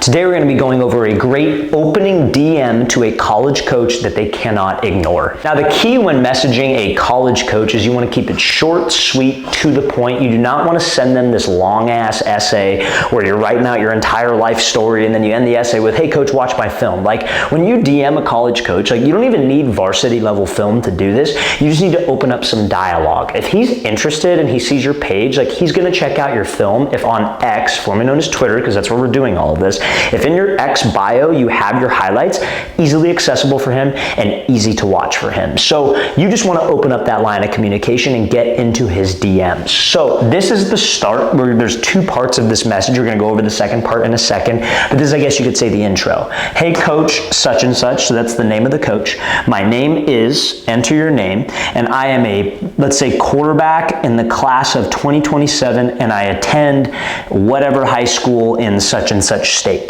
Today we're going to be going over a great opening DM to a college coach that they cannot ignore. Now the key when messaging a college coach is you want to keep it short, sweet, to the point. You do not want to send them this long ass essay where you're writing out your entire life story and then you end the essay with, hey coach, watch my film. Like when you DM a college coach, like you don't even need varsity level film to do this. You just need to open up some dialogue. If he's interested and he sees your page, like he's going to check out your film. If on X, formerly known as Twitter, because that's where we're doing all of this, if in your X bio you have your highlights, easily accessible for him and easy to watch for him. So you just want to open up that line of communication and get into his DMs. So this is the start where there's two parts of this message. We're going to go over the second part in a second, but this is, I guess you could say, the intro. Hey coach such and such, so that's the name of the coach. My name is, enter your name, and I am a, let's say, quarterback in the class of 2027 and I attend whatever high school in such and such state.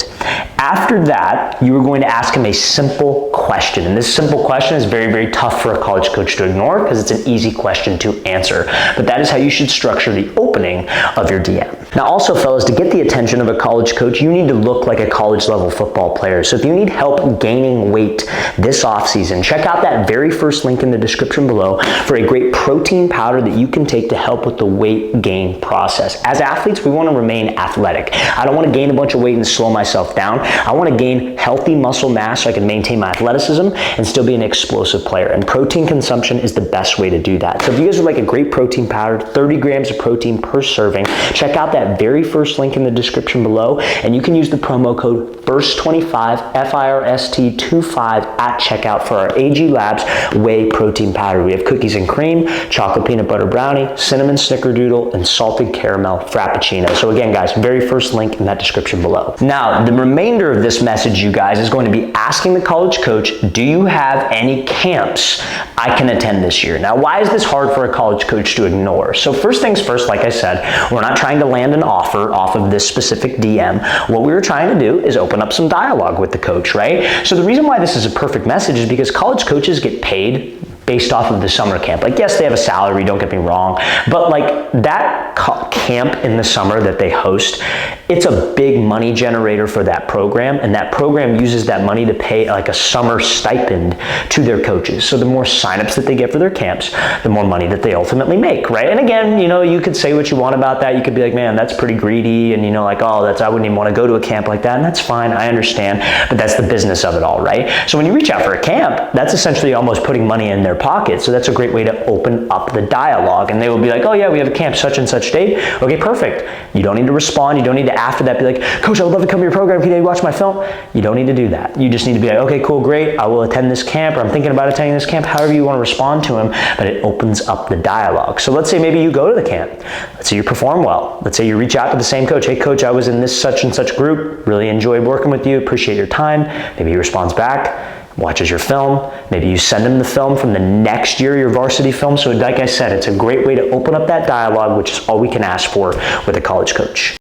After that, you are going to ask him a simple question. And this simple question is very, very tough for a college coach to ignore because it's an easy question to answer. But that is how you should structure the opening of your DM. Now also, fellas, to get the attention of a college coach, you need to look like a college level football player. So if you need help gaining weight this offseason, check out that very first link in the description below for a great protein powder that you can take to help with the weight gain process. As athletes, we want to remain athletic. I don't want to gain a bunch of weight and slow myself down. I want to gain healthy muscle mass so I can maintain my athleticism and still be an explosive player. And protein consumption is the best way to do that. So if you guys would like a great protein powder, 30 grams of protein per serving, check out that very first link in the description below, and you can use the promo code FIRST25, FIRST25 at checkout for our AG Labs whey protein powder. We have cookies and cream, chocolate peanut butter brownie, cinnamon snickerdoodle, and salted caramel frappuccino. So again, guys, very first link in that description below. Now, the remainder of this message, you guys, is going to be asking the college coach, do you have any camps I can attend this year? Now, why is this hard for a college coach to ignore? So first things first, like I said, we're not trying to land an offer off of this specific DM. What we were trying to do is open up some dialogue with the coach, right? So the reason why this is a perfect message is because college coaches get paid based off of the summer camp. Like, yes, they have a salary, don't get me wrong, but like that camp in the summer that they host, it's a big money generator for that program, and that program uses that money to pay like a summer stipend to their coaches. So the more signups that they get for their camps, the more money that they ultimately make, right? And again, you know, you could say what you want about that. You could be like, man, that's pretty greedy, and you know, like, oh, I wouldn't even want to go to a camp like that, and that's fine, I understand, but that's the business of it all, right? So when you reach out for a camp, that's essentially almost putting money in their pocket. So that's a great way to open up the dialogue, and they will be like, oh yeah, we have a camp such and such date. Okay, perfect. You don't need to respond. You don't need to after that be like, coach, I would love to come to your program. Can you watch my film? You don't need to do that. You just need to be like, okay, cool, great. I will attend this camp, or I'm thinking about attending this camp. However you want to respond to him, but it opens up the dialogue. So let's say maybe you go to the camp. Let's say you perform well. Let's say you reach out to the same coach. Hey coach, I was in this such and such group. Really enjoyed working with you. Appreciate your time. Maybe he responds back, watches your film. Maybe you send him the film from the next year, your varsity film. So like I said, it's a great way to open up that dialogue, which is all we can ask for with a college coach.